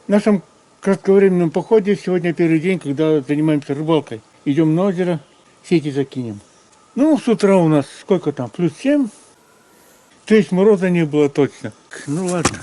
В нашем кратковременном походе сегодня первый день, когда занимаемся рыбалкой. Идем на озеро, сети закинем. Ну, с утра у нас сколько там, плюс 7. То есть мороза не было точно. Ну ладно.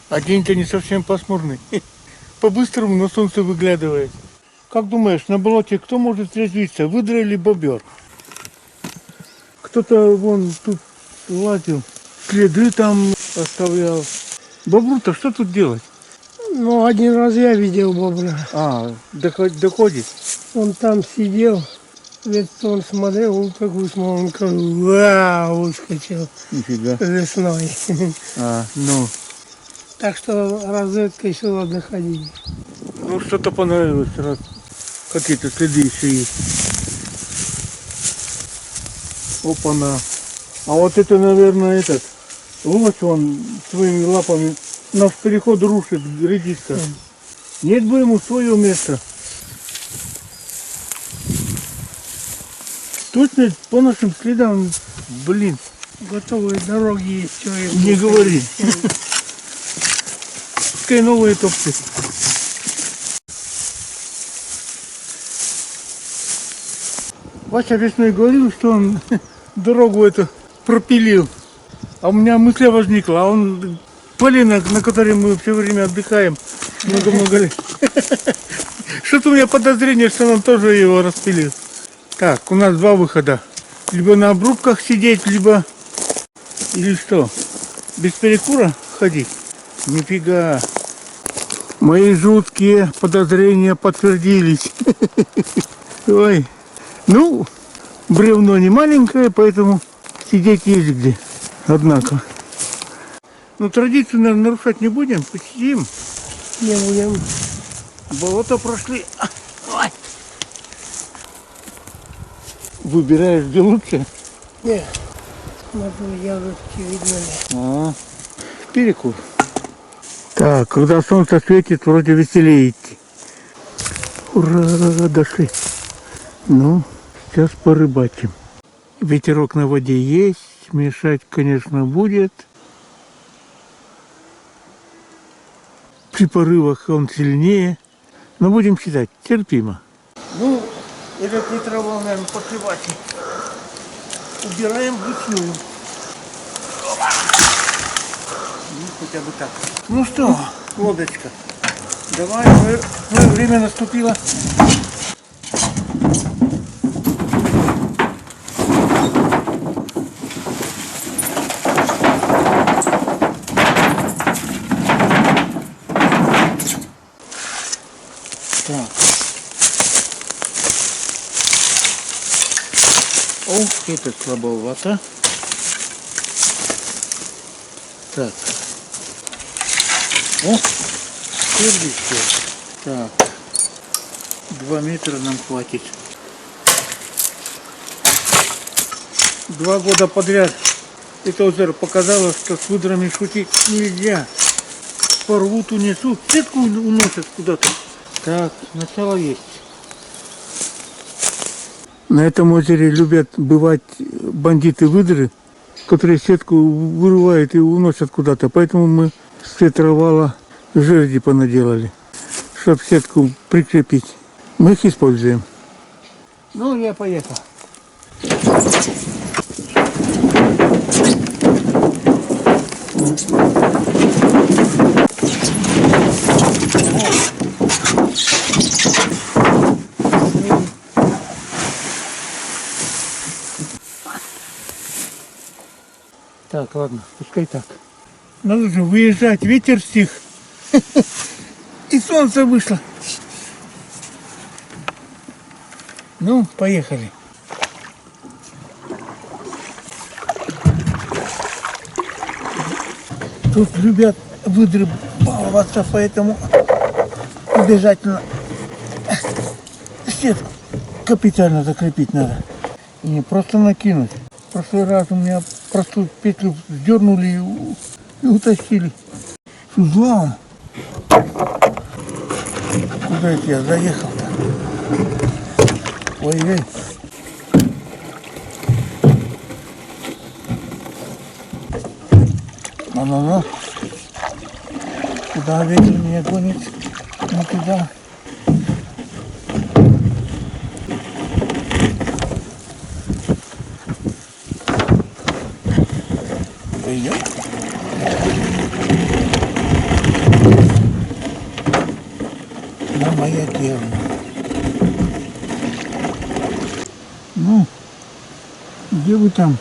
А день-то не совсем пасмурный. По-быстрому на солнце выглядывает. Как думаешь, на болоте кто может резвиться, выдра или бобер? Кто-то вон тут лазил, следы там оставлял. Бобру-то что тут делать? Ну, один раз я видел бобра. Доходит. Он там сидел, он смотрел, вот такую смолонку, вау, выскочил Нифига. весной. Ну. Так что разведкой сюда доходили. Ну, что-то понравилось сразу. Какие-то следы еще есть. Опа-на. А вот это, наверное, лось он своими лапами наш переход рушит, редиска. Нет бы ему свое место. Точно по нашим следам, блин. Готовые дороги есть. Что Не говори. Пускай новые топцы. Вася весной говорил, что он дорогу эту пропилил. А у меня мысль возникла, а он полено, на котором мы все время отдыхаем, много-много лет. Что-то у меня подозрение, что он тоже его распилил. Так, у нас два выхода. Либо на обрубках сидеть, либо... Или что? Без перекура ходить? Нифига. Мои жуткие подозрения подтвердились. Ой. Ну, бревно не маленькое, поэтому сидеть есть где. Однако. Ну, традицию, наверное, нарушать не будем. Посидим. Не будем. Болото прошли. Ой. Выбираешь, где лучше? Нет. Смотрю, ягодки видны. Перекур. Так, когда солнце светит, вроде веселее идти. Ура, дошли. Ну, сейчас порыбачим. Ветерок на воде есть, мешать, конечно, будет. При порывах он сильнее, но будем считать, терпимо. Ну, этот не травал, наверное, поклевать. Убираем вручную. Ну, хотя бы так. Ну что, лодочка, давай, твое время наступило. Так. Ох, это слабовато. Так. О, сердечко. Так. 2 метра нам хватит. 2 года подряд это озеро показало, что с выдрами шутить нельзя. Порвут, унесут, сетку уносят куда-то. Так, начало есть. На этом озере любят бывать бандиты-выдры, которые сетку вырывают и уносят куда-то. Поэтому мы с ветровала жерди понаделали, чтобы сетку прикрепить. Мы их используем. Ну, я поехал. Так, ладно, пускай так. Надо же выезжать, ветер стих. И солнце вышло. Ну, поехали. Тут любят выдры баловаться, поэтому обязательно сетку капитально закрепить надо. И не просто накинуть. В прошлый раз у меня простую петлю сдернули и утащили. С узлом. Куда это я заехал-то? Ой-ой. Ну-ну-ну. Куда ветер меня гонит? Не туда. Пойдем. На маяке. Ну, где вы там?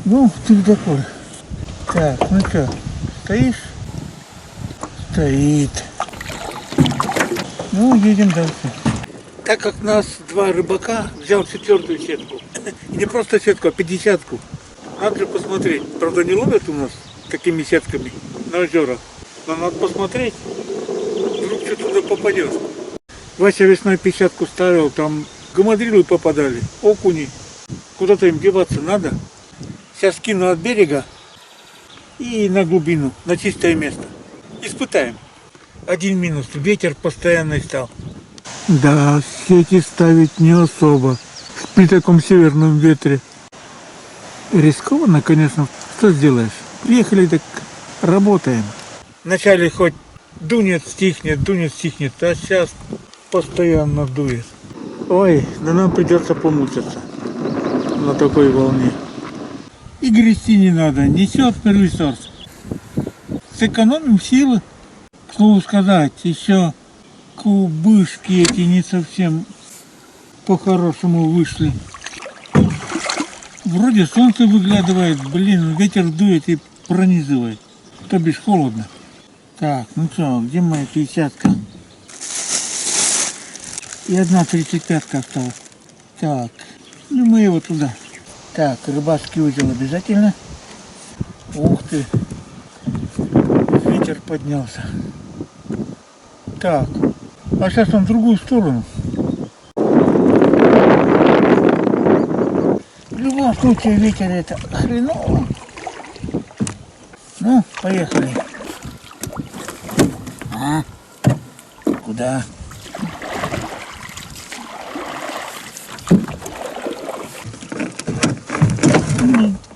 Ну, ты такой. Так, ну что, стоишь? Стоит. Ну, едем дальше. Так как нас два рыбака, взял четвертую сетку. Не просто сетку, а 50-ку. Надо же посмотреть. Правда, не ловят у нас такими сетками на озерах. Но надо посмотреть. Вдруг что туда попадет. Вася весной 50-ку ставил, там гамадрилы попадали, окуни. Куда-то им деваться надо. Сейчас кину от берега и на глубину, на чистое место. Испытаем. Один минус. Ветер постоянный стал. Да, сети ставить не особо. При таком северном ветре. Рискованно, конечно. Что сделаешь? Приехали, так работаем. Вначале хоть дунет, стихнет, а сейчас постоянно дует. Ой, да нам придется помучиться на такой волне. И грести не надо, несет первый сорт. Сэкономим силы. К слову сказать, еще кубышки эти не совсем по-хорошему вышли. Вроде солнце выглядывает, блин, ветер дует и пронизывает. То бишь холодно. Так, ну что, где моя 50-ка? И одна 35-ка осталась. Так, ну мы его туда. Так, рыбацкий узел обязательно. Ух ты. Ветер поднялся. Так, а сейчас он в другую сторону. В любом случае ветер это хреново. Ну, поехали. А? Куда?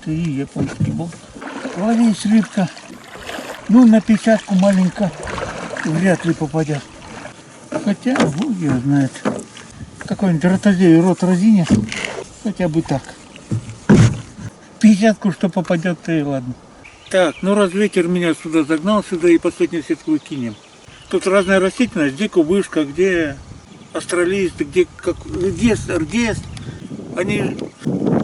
Ты японский бог. Ловись, рыбка. Ну, на 50-ку маленько вряд ли попадет. Хотя, бог ее знает. Какой-нибудь ротозей рот разине. Хотя бы так. 50-ку что попадет, то и ладно. Так, ну раз ветер меня сюда загнал, сюда и последнюю сетку выкинем. Тут разная растительность, где кубышка, где астролист, где рдест. Они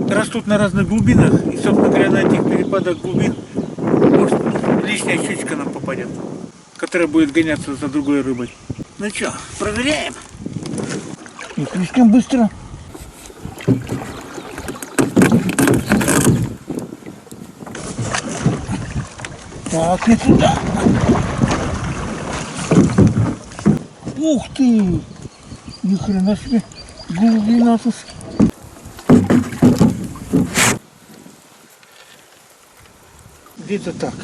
растут на разных глубинах, и, собственно говоря, на этих перепадах глубин может лишняя щучка нам попадет, которая будет гоняться за другой рыбой. Ну что, проверяем? Не слишком быстро. Так, не туда. Ух ты! Ни хрена себе глубина тут. Где-то так.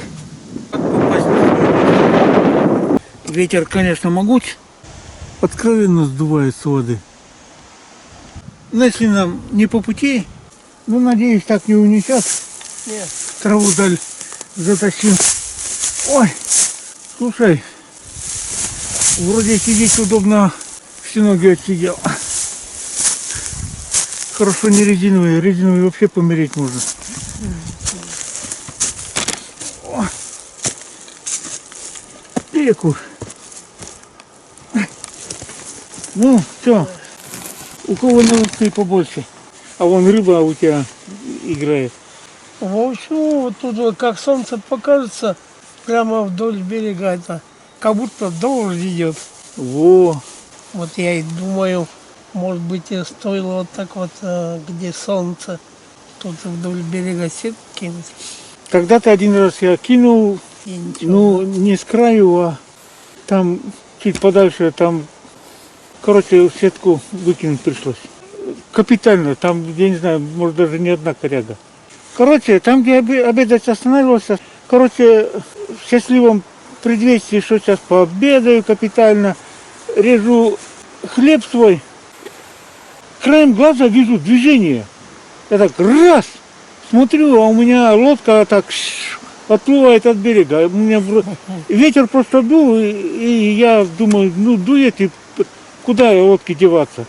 Ветер, конечно, могуч. Откровенно сдувает с воды. Но если нам не по пути, ну, надеюсь, так не унесет. Нет. Траву даль затащил. Ой, слушай, вроде сидеть удобно, все ноги отсидел. Хорошо не резиновые, резиновые вообще помереть можно. О, перекур. Ну, все, у кого новости побольше. А вон рыба у тебя играет. В общем, вот тут вот, как солнце покажется, прямо вдоль берега, это как будто дождь идет. Во. Вот я и думаю, может быть, и стоило вот так вот, где солнце, тут вдоль берега сетку кинуть. Когда-то один раз я кинул, И ничего. ну, не с краю, а там чуть подальше, там, короче, сетку выкинуть пришлось. Капитально, там, я не знаю, может даже не одна коряга. Короче, там, где обедать останавливался, короче, в счастливом предвестие, что сейчас пообедаю капитально, режу хлеб свой, краем глаза вижу движение. Я так раз, смотрю, а у меня лодка так отплывает от берега. У меня ветер просто дул, и я думаю, ну дует, и куда лодке деваться.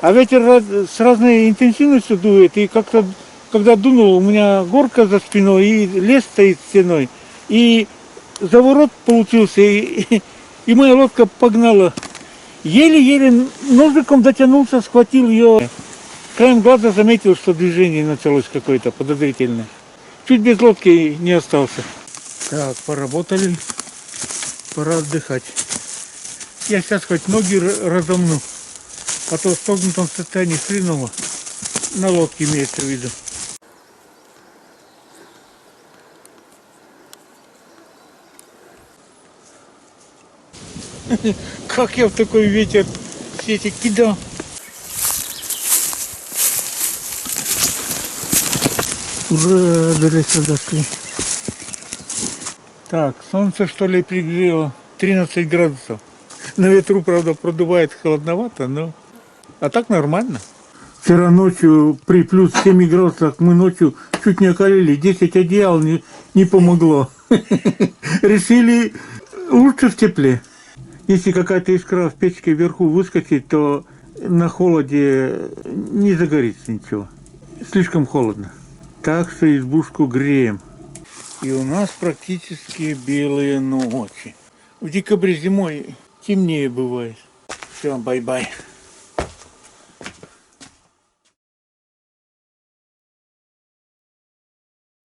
А ветер с разной интенсивностью дует, и как-то, когда дунул, у меня горка за спиной, и лес стоит стеной, и заворот получился, и моя лодка погнала. Еле-еле ножиком дотянулся, схватил ее. Краем глаза заметил, что движение началось какое-то подозрительное. Чуть без лодки не остался. Так, поработали, пора отдыхать. Я сейчас хоть ноги разомну, а то в согнутом состоянии хреново. На лодке имеется в виду. Как я в такой ветер сети кидал. Ура, до леса дошли. Так, солнце что ли пригрело 13 градусов. На ветру, правда, продувает холодновато, но... А так нормально. Вчера ночью при плюс 7 градусах мы ночью чуть не околели. 10 одеял не помогло. Решили лучше в тепле. Если какая-то искра в печке вверху выскочит, то на холоде не загорится ничего. Слишком холодно. Так что избушку греем. И у нас практически белые ночи. В декабре зимой темнее бывает. Все, бай-бай.